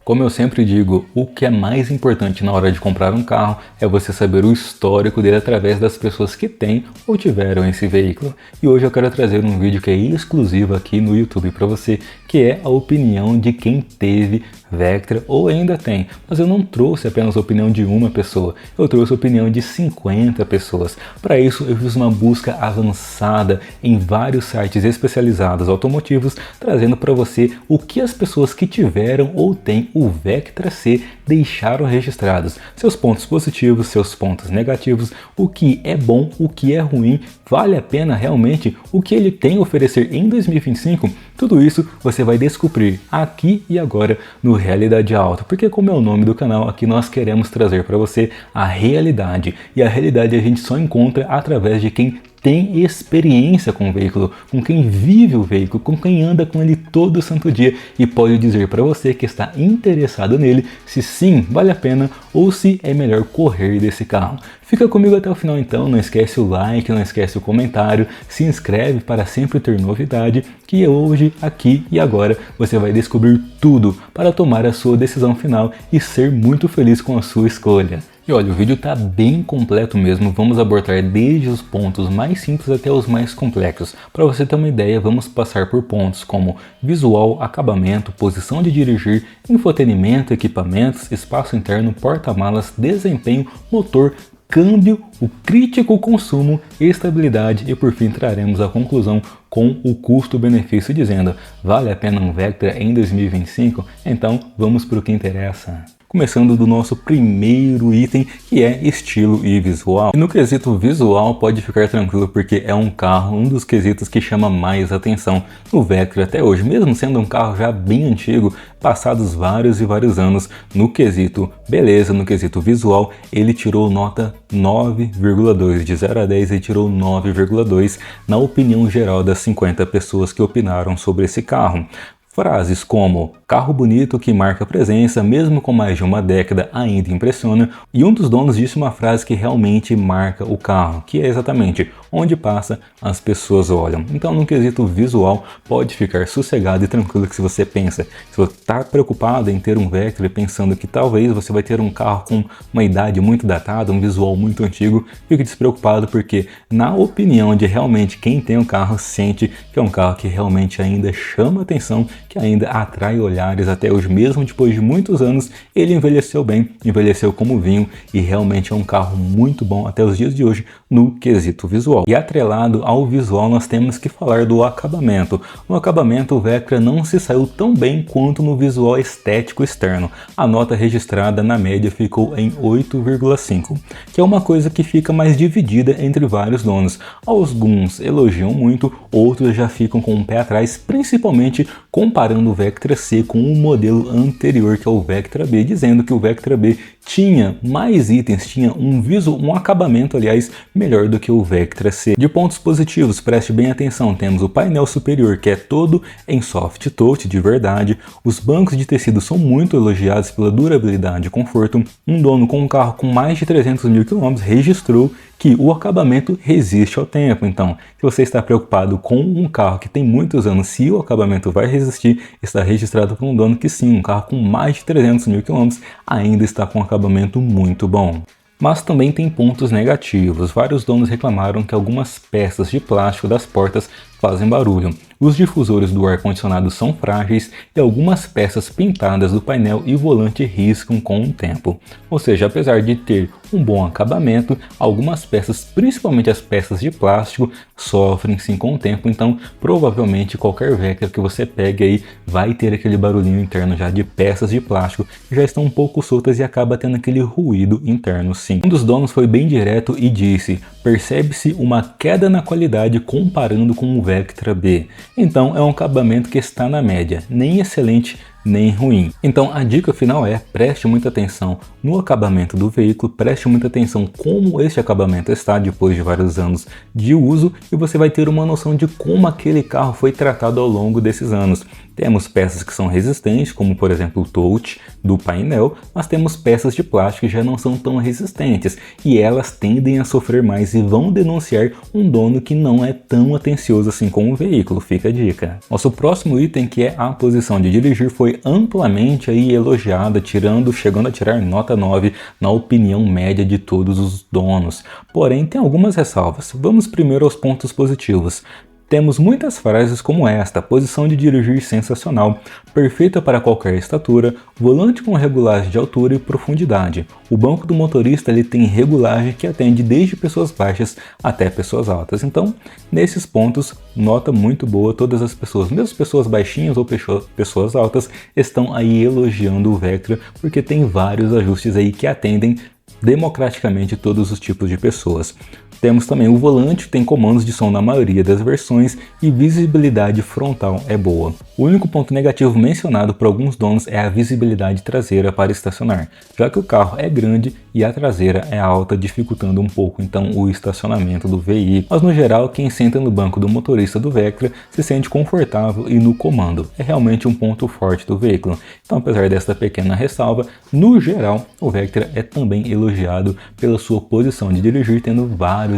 Como eu sempre digo, o que é mais importante na hora de comprar um carro é você saber o histórico dele através das pessoas que têm ou tiveram esse veículo. E hoje eu quero trazer um vídeo que é exclusivo aqui no YouTube para você, que é a opinião de quem teve Vectra ou ainda tem. Mas eu não trouxe apenas a opinião de uma pessoa, eu trouxe a opinião de 50 pessoas. Para isso eu fiz uma busca avançada em vários sites especializados automotivos, trazendo para você o que as pessoas que tiveram ou têm o Vectra C deixaram registrados, seus pontos positivos, seus pontos negativos, o que é bom, o que é ruim, vale a pena realmente, o que ele tem a oferecer em 2025, tudo isso você vai descobrir aqui e agora no Realidade Auto, porque como é o nome do canal, aqui nós queremos trazer para você a realidade, e a realidade a gente só encontra através de quem tem experiência com o veículo, com quem vive o veículo, com quem anda com ele todo santo dia e pode dizer para você que está interessado nele se sim vale a pena ou se é melhor correr desse carro. Fica comigo até o final então, não esquece o like, não esquece o comentário, se inscreve para sempre ter novidade, que hoje, aqui e agora você vai descobrir tudo para tomar a sua decisão final e ser muito feliz com a sua escolha. E olha, o vídeo tá bem completo mesmo, vamos abordar desde os pontos mais simples até os mais complexos. Para você ter uma ideia, vamos passar por pontos como visual, acabamento, posição de dirigir, infotenimento, equipamentos, espaço interno, porta-malas, desempenho, motor, câmbio, o crítico consumo, estabilidade e por fim traremos a conclusão com o custo-benefício dizendo, vale a pena um Vectra em 2025? Então vamos para o que interessa. Começando do nosso primeiro item, que é estilo e visual. E no quesito visual pode ficar tranquilo porque é um carro, um dos quesitos que chama mais atenção no Vectra até hoje, mesmo sendo um carro já bem antigo, passados vários e vários anos, no quesito beleza, no quesito visual, ele tirou nota 9,2, de 0 a 10 ele tirou 9,2 na opinião geral das 50 pessoas que opinaram sobre esse carro. Frases como carro bonito que marca presença, mesmo com mais de uma década ainda impressiona, e um dos donos disse uma frase que realmente marca o carro, que é exatamente onde passa as pessoas olham. Então no quesito visual pode ficar sossegado e tranquilo que se você pensa, se você está preocupado em ter um Vectra e pensando que talvez você vai ter um carro com uma idade muito datada, um visual muito antigo, fique despreocupado porque na opinião de realmente quem tem um carro sente que é um carro que realmente ainda chama atenção, que ainda atrai olhares até hoje, mesmo depois de muitos anos, ele envelheceu bem, envelheceu como vinho e realmente é um carro muito bom até os dias de hoje no quesito visual. E atrelado ao visual nós temos que falar do acabamento. No acabamento o Vectra não se saiu tão bem quanto no visual estético externo. A nota registrada na média ficou em 8,5, que é uma coisa que fica mais dividida entre vários donos. Alguns elogiam muito, outros já ficam com o pé atrás, principalmente comparando o Vectra C com o modelo anterior, que é o Vectra B, dizendo que o Vectra B tinha mais itens, tinha um acabamento, aliás, melhor do que o Vectra C. De pontos positivos, preste bem atenção, temos o painel superior, que é todo em soft touch de verdade, os bancos de tecido são muito elogiados pela durabilidade e conforto, um dono com um carro com mais de 300 mil quilômetros registrou que o acabamento resiste ao tempo. Então, se você está preocupado com um carro que tem muitos anos, se o acabamento vai resistir, está registrado por um dono que sim, um carro com mais de 300 mil quilômetros ainda está com um acabamento muito bom. Mas também tem pontos negativos. Vários donos reclamaram que algumas peças de plástico das portas fazem barulho. Os difusores do ar-condicionado são frágeis e algumas peças pintadas do painel e volante riscam com o tempo. Ou seja, apesar de ter um bom acabamento, algumas peças, principalmente as peças de plástico, sofrem sim com o tempo, então provavelmente qualquer Vectra que você pegue aí vai ter aquele barulhinho interno já de peças de plástico que já estão um pouco soltas e acaba tendo aquele ruído interno sim. Um dos donos foi bem direto e disse, percebe-se uma queda na qualidade comparando com o Vectra B. Então é um acabamento que está na média, nem excelente nem ruim. Então a dica final é, preste muita atenção no acabamento do veículo, preste muita atenção como este acabamento está depois de vários anos de uso e você vai ter uma noção de como aquele carro foi tratado ao longo desses anos. Temos peças que são resistentes, como por exemplo o touch do painel, mas temos peças de plástico que já não são tão resistentes e elas tendem a sofrer mais e vão denunciar um dono que não é tão atencioso assim com o veículo, fica a dica. Nosso próximo item, que é a posição de dirigir, foi amplamente aí elogiada, chegando a tirar nota 9 na opinião média de todos os donos. Porém, tem algumas ressalvas. Vamos primeiro aos pontos positivos. Temos muitas frases como esta: posição de dirigir sensacional, perfeita para qualquer estatura, volante com regulagem de altura e profundidade. O banco do motorista ele tem regulagem que atende desde pessoas baixas até pessoas altas. Então, nesses pontos, nota muito boa. Todas as pessoas, mesmo pessoas baixinhas ou pessoas altas, estão aí elogiando o Vectra, porque tem vários ajustes aí que atendem democraticamente todos os tipos de pessoas. Temos também o volante, que tem comandos de som na maioria das versões e visibilidade frontal é boa. O único ponto negativo mencionado por alguns donos é a visibilidade traseira para estacionar, já que o carro é grande e a traseira é alta, dificultando um pouco então o estacionamento do veículo. Mas no geral, quem senta no banco do motorista do Vectra se sente confortável e no comando. É realmente um ponto forte do veículo. Então, apesar desta pequena ressalva, no geral, o Vectra é também elogiado pela sua posição de dirigir, tendo vários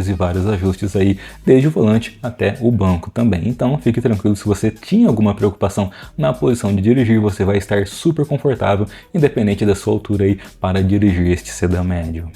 ajustes aí, desde o volante até o banco também. Então fique tranquilo, se você tinha alguma preocupação na posição de dirigir, você vai estar super confortável, independente da sua altura aí, para dirigir este sedã médio.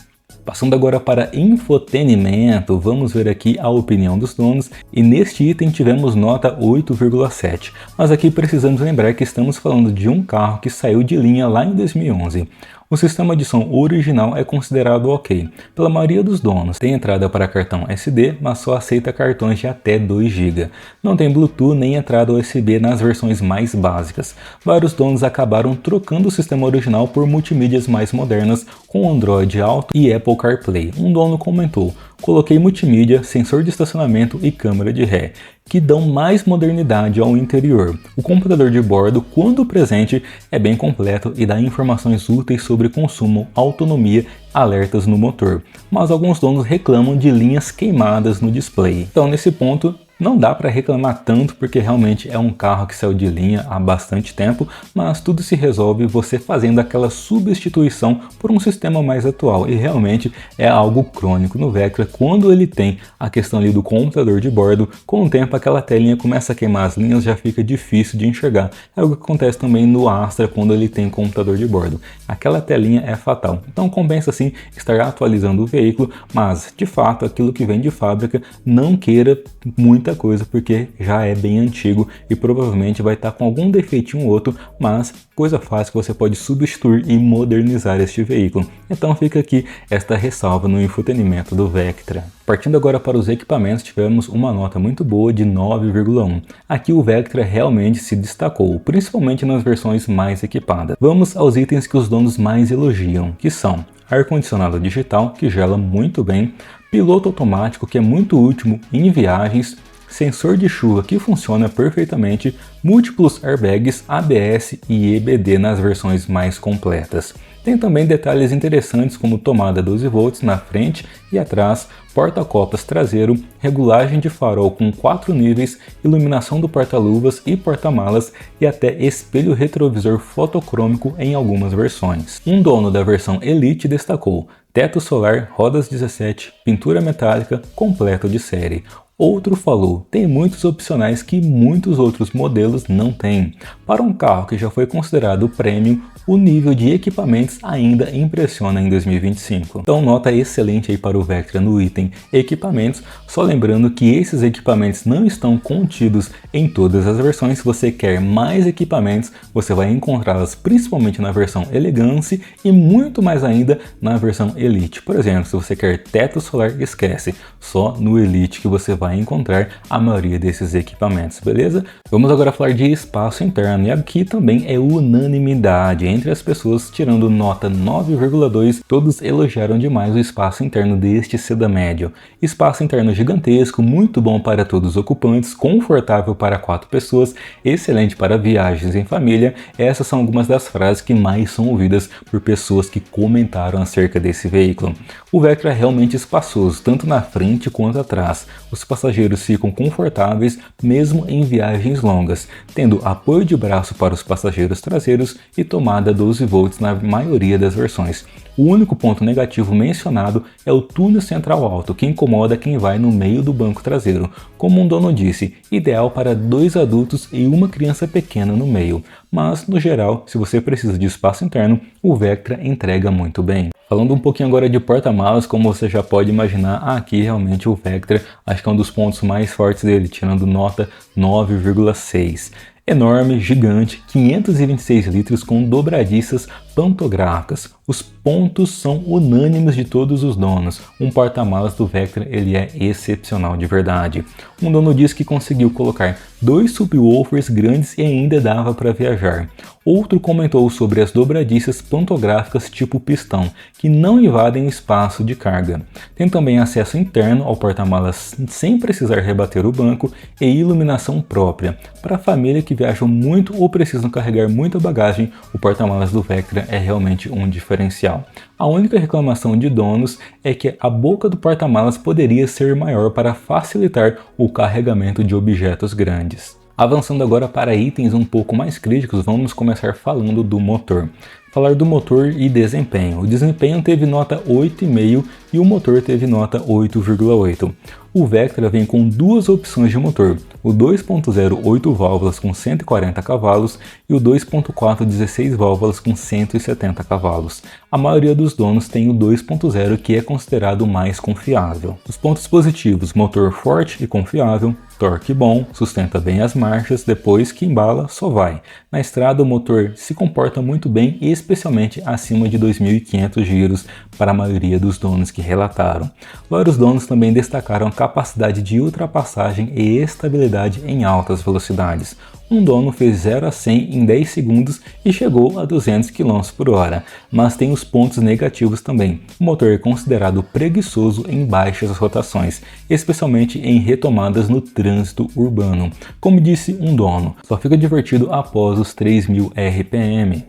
Passando agora para infotenimento, vamos ver aqui a opinião dos donos, e neste item tivemos nota 8,7, mas aqui precisamos lembrar que estamos falando de um carro que saiu de linha lá em 2011. O sistema de som original é considerado ok pela maioria dos donos. Tem entrada para cartão SD, mas só aceita cartões de até 2 GB. Não tem Bluetooth nem entrada USB nas versões mais básicas. Vários donos acabaram trocando o sistema original por multimídias mais modernas com Android Auto e Apple CarPlay. Um dono comentou: coloquei multimídia, sensor de estacionamento e câmera de ré, que dão mais modernidade ao interior. O computador de bordo, quando presente, é bem completo e dá informações úteis sobre consumo, autonomia, alertas no motor. Mas alguns donos reclamam de linhas queimadas no display. Então, nesse ponto, não dá para reclamar tanto, porque realmente é um carro que saiu de linha há bastante tempo, mas tudo se resolve você fazendo aquela substituição por um sistema mais atual, e realmente é algo crônico no Vectra. Quando ele tem a questão ali do computador de bordo, com o tempo aquela telinha começa a queimar as linhas, já fica difícil de enxergar. É algo que acontece também no Astra quando ele tem computador de bordo. Aquela telinha é fatal. Então compensa sim estar atualizando o veículo, mas de fato aquilo que vem de fábrica, não queira muita coisa, porque já é bem antigo e provavelmente vai estar com algum defeitinho ou outro, mas coisa fácil que você pode substituir e modernizar este veículo. Então fica aqui esta ressalva no infotenimento do Vectra. Partindo agora para os equipamentos, tivemos uma nota muito boa de 9,1. Aqui o Vectra realmente se destacou, principalmente nas versões mais equipadas. Vamos aos itens que os donos mais elogiam, que são ar-condicionado digital, que gela muito bem, piloto automático, que é muito útil em viagens, sensor de chuva que funciona perfeitamente, múltiplos airbags, ABS e EBD nas versões mais completas. Tem também detalhes interessantes como tomada 12 volts na frente e atrás, porta-copas traseiro, regulagem de farol com 4 níveis, iluminação do porta-luvas e porta-malas e até espelho retrovisor fotocrômico em algumas versões. Um dono da versão Elite destacou: teto solar, rodas 17, pintura metálica, completo de série. Outro falou: tem muitos opcionais que muitos outros modelos não têm. Para um carro que já foi considerado premium, o nível de equipamentos ainda impressiona em 2025. Então nota excelente aí para o Vectra no item equipamentos, só lembrando que esses equipamentos não estão contidos em todas as versões. Se você quer mais equipamentos, você vai encontrá-las principalmente na versão Elegance e muito mais ainda na versão Elite. Por exemplo, se você quer teto solar, esquece, só no Elite que você vai encontrar a maioria desses equipamentos, beleza? Vamos agora falar de espaço interno, e aqui também é unanimidade entre as pessoas, tirando nota 9,2, todos elogiaram demais o espaço interno deste sedã médio. Espaço interno gigantesco, muito bom para todos os ocupantes, confortável para 4 pessoas, excelente para viagens em família. Essas são algumas das frases que mais são ouvidas por pessoas que comentaram acerca desse veículo. O Vectra é realmente espaçoso, tanto na frente quanto atrás. Os passageiros ficam confortáveis mesmo em viagens longas, tendo apoio de braço para os passageiros traseiros e tomada 12 volts na maioria das versões. O único ponto negativo mencionado é o túnel central alto, que incomoda quem vai no meio do banco traseiro. Como um dono disse, ideal para 2 adultos e uma criança pequena no meio. Mas, no geral, se você precisa de espaço interno, o Vectra entrega muito bem. Falando um pouquinho agora de porta-malas, como você já pode imaginar, aqui realmente o Vectra acho que é um dos pontos mais fortes dele, tirando nota 9,6. Enorme, gigante, 526 litros com dobradiças pantográficas. Os pontos são unânimes de todos os donos. Um porta-malas do Vectra ele é excepcional de verdade. Um dono disse que conseguiu colocar 2 subwoofers grandes e ainda dava para viajar. Outro comentou sobre as dobradiças pantográficas tipo pistão, que não invadem o espaço de carga. Tem também acesso interno ao porta-malas sem precisar rebater o banco e iluminação própria. Para a família que viaja muito ou precisam carregar muita bagagem, o porta-malas do Vectra é realmente um diferencial. A única reclamação de donos é que a boca do porta-malas poderia ser maior para facilitar o carregamento de objetos grandes. Avançando agora para itens um pouco mais críticos, vamos começar falando do motor. Falar do motor e desempenho. O desempenho teve nota 8,5 e o motor teve nota 8,8. O Vectra vem com 2 opções de motor, o 2.0 8 válvulas com 140 cavalos e o 2.4 16 válvulas com 170 cavalos. A maioria dos donos tem o 2.0, que é considerado o mais confiável. Os pontos positivos: motor forte e confiável, torque bom, sustenta bem as marchas, depois que embala só vai. Na estrada o motor se comporta muito bem, especialmente acima de 2.500 giros para a maioria dos donos que relataram. Vários donos também destacaram a capacidade de ultrapassagem e estabilidade em altas velocidades. Um dono fez 0 a 100 em 10 segundos e chegou a 200 km por hora, mas tem os pontos negativos também. O motor é considerado preguiçoso em baixas rotações, especialmente em retomadas no trânsito urbano. Como disse um dono, só fica divertido após os 3.000 RPM.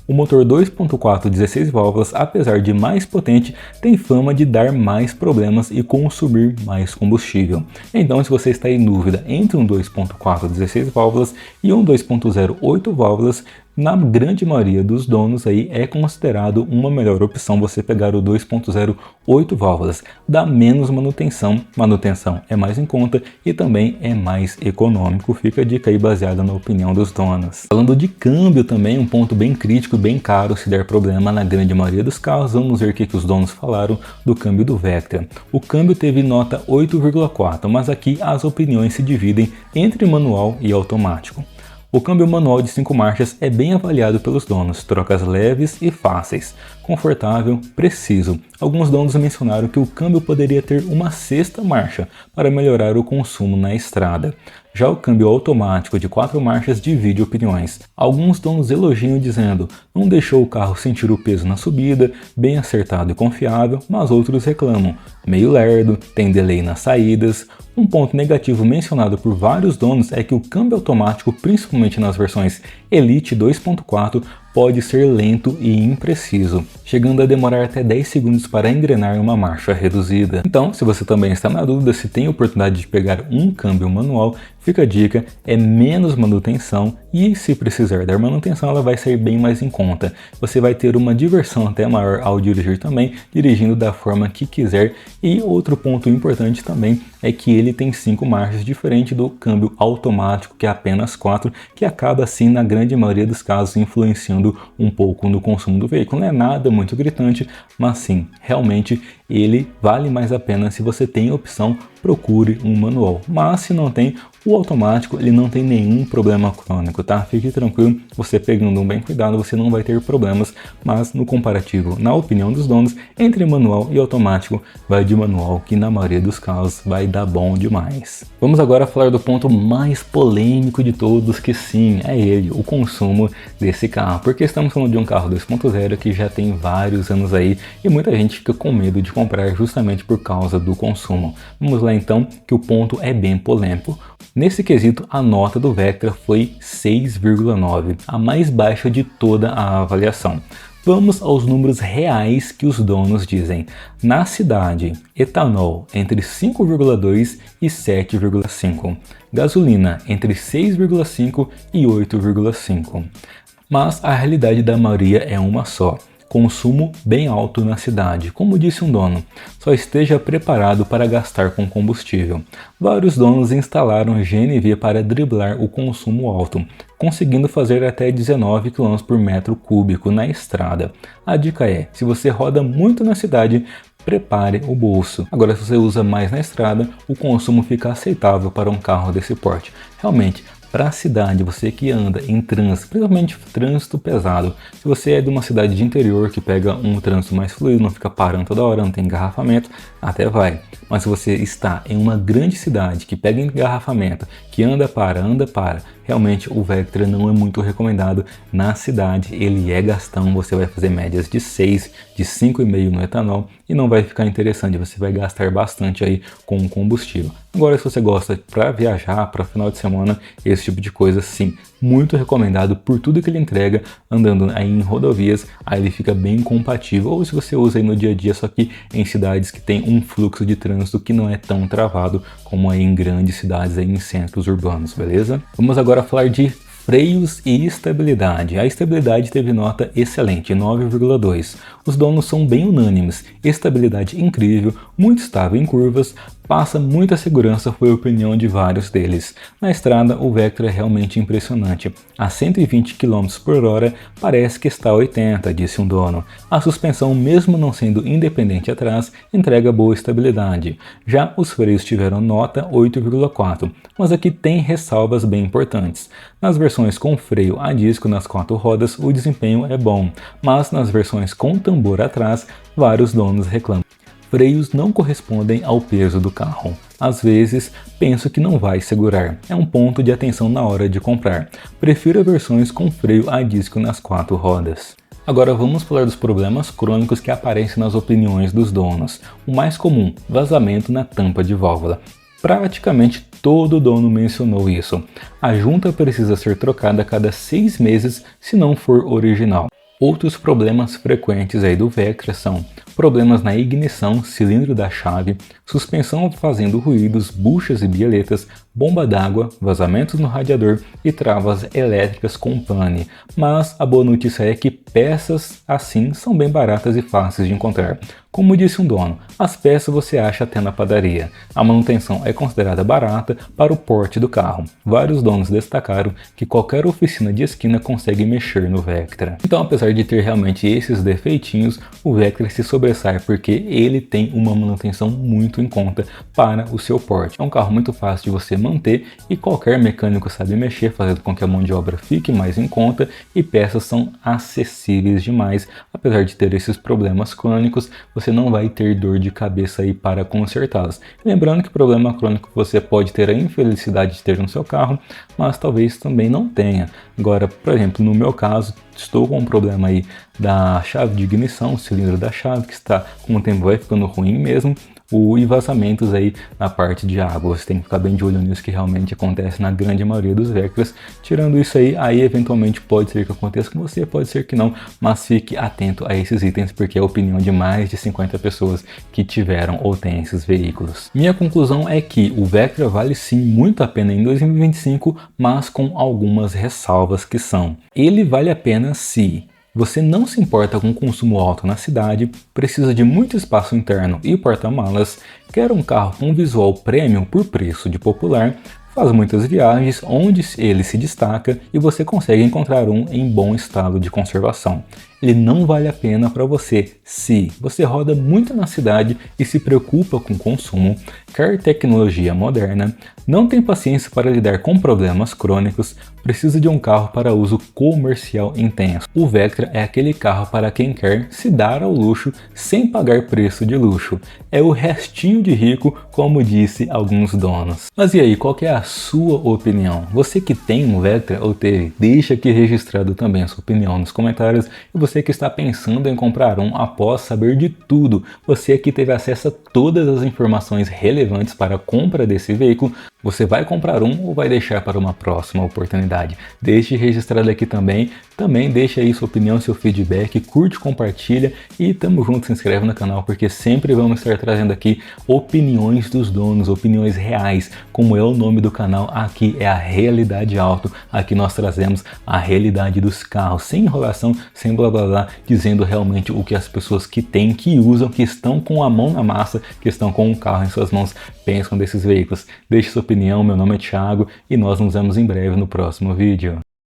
O motor 2.4 16 válvulas, apesar de mais potente, tem fama de dar mais problemas e consumir mais combustível. Então, se você está em dúvida entre um 2.4 16 válvulas e um 2.0 8 válvulas, na grande maioria dos donos aí é considerado uma melhor opção você pegar o 2.0 8 válvulas. Dá menos manutenção é mais em conta e também é mais econômico. Fica a dica aí baseada na opinião dos donos. Falando de câmbio também, um ponto bem crítico e bem caro se der problema na grande maioria dos carros. Vamos ver o que os donos falaram do câmbio do Vectra. O câmbio teve nota 8,4, mas aqui as opiniões se dividem entre manual e automático. O câmbio manual de 5 marchas é bem avaliado pelos donos, trocas leves e fáceis, confortável, preciso. Alguns donos mencionaram que o câmbio poderia ter uma 6ª marcha para melhorar o consumo na estrada. Já o câmbio automático de 4 marchas divide opiniões. Alguns donos elogiam dizendo, não deixou o carro sentir o peso na subida, bem acertado e confiável, mas outros reclamam, meio lerdo, tem delay nas saídas. Um ponto negativo mencionado por vários donos é que o câmbio automático, principalmente nas versões Elite 2.4, pode ser lento e impreciso, chegando a demorar até 10 segundos para engrenar uma marcha reduzida. Então, se você também está na dúvida se tem oportunidade de pegar um câmbio manual, fica a dica, é menos manutenção e se precisar dar manutenção ela vai ser bem mais em conta. Você vai ter uma diversão até maior ao dirigir também, dirigindo da forma que quiser. E outro ponto importante também é que ele tem 5 marchas, diferente do câmbio automático que é apenas 4, que acaba assim na grande maioria dos casos influenciando um pouco no consumo do veículo. Não é nada muito gritante, mas sim, realmente ele vale mais a pena. Se você tem a opção, procure um manual, mas se não tem, o automático ele não tem nenhum problema crônico, tá? Fique tranquilo, você pegando um bem cuidado você não vai ter problemas, mas no comparativo, na opinião dos donos, entre manual e automático, vai de manual, que na maioria dos casos vai dar bom demais. Vamos agora falar do ponto mais polêmico de todos, que sim, é ele, o consumo desse carro, porque estamos falando de um carro 2.0 que já tem vários anos aí e muita gente fica com medo de comprar justamente por causa do consumo. Vamos lá então, que o ponto é bem polêmico. Nesse quesito, a nota do Vectra foi 6,9, a mais baixa de toda a avaliação. Vamos aos números reais que os donos dizem. Na cidade, etanol entre 5,2 e 7,5. Gasolina entre 6,5 e 8,5. Mas a realidade da maioria é uma só. Consumo bem alto na cidade. Como disse um dono, só esteja preparado para gastar com combustível. Vários donos instalaram GNV para driblar o consumo alto, conseguindo fazer até 19 km por metro cúbico na estrada. A dica é, se você roda muito na cidade, prepare o bolso. Agora, se você usa mais na estrada, o consumo fica aceitável para um carro desse porte. Realmente, para a cidade, você que anda em trânsito, principalmente trânsito pesado, se você é de uma cidade de interior que pega um trânsito mais fluido, não fica parando toda hora, não tem engarrafamento, até vai. Mas se você está em uma grande cidade que pega engarrafamento, que anda para, realmente o Vectra não é muito recomendado na cidade, ele é gastão, você vai fazer médias de 6, de 5,5 no etanol e não vai ficar interessante, você vai gastar bastante aí com o combustível. Agora, se você gosta para viajar, para final de semana, esse tipo de coisa, sim, muito recomendado por tudo que ele entrega, andando aí em rodovias, aí ele fica bem compatível, ou se você usa aí no dia a dia, só que em cidades que tem um fluxo de trânsito que não é tão travado como aí em grandes cidades, aí em centros urbanos, beleza? Vamos agora falar de freios e estabilidade. A estabilidade teve nota excelente, 9,2. Os donos são bem unânimes, estabilidade incrível, muito estável em curvas, passa muita segurança, foi a opinião de vários deles. Na estrada, o Vectra é realmente impressionante. A 120 km por hora parece que está a 80, disse um dono. A suspensão, mesmo não sendo independente atrás, entrega boa estabilidade. Já os freios tiveram nota 8,4, mas aqui tem ressalvas bem importantes. Nas versões com freio a disco nas 4 rodas, o desempenho é bom, mas nas versões com tambor atrás, vários donos reclamam. Freios não correspondem ao peso do carro. Às vezes, penso que não vai segurar. É um ponto de atenção na hora de comprar. Prefiro versões com freio a disco nas 4 rodas. Agora vamos falar dos problemas crônicos que aparecem nas opiniões dos donos. O mais comum, vazamento na tampa de válvula. Praticamente todo dono mencionou isso. A junta precisa ser trocada a cada 6 meses se não for original. Outros problemas frequentes aí do Vectra são problemas na ignição, cilindro da chave, suspensão fazendo ruídos, buchas e bieletas, bomba d'água, vazamentos no radiador e travas elétricas com pane. Mas a boa notícia é que peças assim são bem baratas e fáceis de encontrar. Como disse um dono, as peças você acha até na padaria. A manutenção é considerada barata para o porte do carro. Vários donos destacaram que qualquer oficina de esquina consegue mexer no Vectra. Então, apesar de ter realmente esses defeitinhos, o Vectra se sobressai porque ele tem uma manutenção muito em conta para o seu porte. É um carro muito fácil de você manter e qualquer mecânico sabe mexer, fazendo com que a mão de obra fique mais em conta e peças são acessíveis demais. Apesar de ter esses problemas crônicos, você não vai ter dor de cabeça aí para consertá-las. Lembrando que problema crônico você pode ter a infelicidade de ter no seu carro, mas talvez também não tenha. Agora, por exemplo, no meu caso, estou com um problema aí da chave de ignição, o cilindro da chave, que está com o tempo vai ficando ruim mesmo, e vazamentos aí na parte de água. Você tem que ficar bem de olho nisso, que realmente acontece na grande maioria dos Vectras. Tirando isso aí eventualmente pode ser que aconteça com você, pode ser que não, mas fique atento a esses itens, porque é a opinião de mais de 50 pessoas que tiveram ou têm esses veículos. Minha conclusão é que o Vectra vale sim muito a pena em 2025, mas com algumas ressalvas que são: ele vale a pena se você não se importa com consumo alto na cidade, precisa de muito espaço interno e porta-malas, quer um carro com visual premium por preço de popular, faz muitas viagens onde ele se destaca e você consegue encontrar um em bom estado de conservação. Ele não vale a pena para você se você roda muito na cidade e se preocupa com consumo, quer tecnologia moderna, não tem paciência para lidar com problemas crônicos, precisa de um carro para uso comercial intenso. O Vectra é aquele carro para quem quer se dar ao luxo sem pagar preço de luxo. É o restinho de rico, como disse alguns donos. Mas e aí, qual que é a sua opinião? Você que tem um Vectra ou teve, deixa aqui registrado também a sua opinião nos comentários. E você que está pensando em comprar um, apoie após saber de tudo, você aqui teve acesso a todas as informações relevantes para a compra desse veículo, você vai comprar um ou vai deixar para uma próxima oportunidade? Deixe registrado aqui também deixa aí sua opinião, seu feedback, curte, compartilha e tamo junto, se inscreve no canal porque sempre vamos estar trazendo aqui opiniões dos donos, opiniões reais, como é o nome do canal, aqui é a Realidade Auto, aqui nós trazemos a realidade dos carros, sem enrolação, sem blá blá blá, dizendo realmente o que as pessoas que têm, que usam, que estão com a mão na massa, que estão com um carro em suas mãos, pensam desses veículos. Deixe sua opinião, meu nome é Thiago e nós nos vemos em breve no próximo vídeo.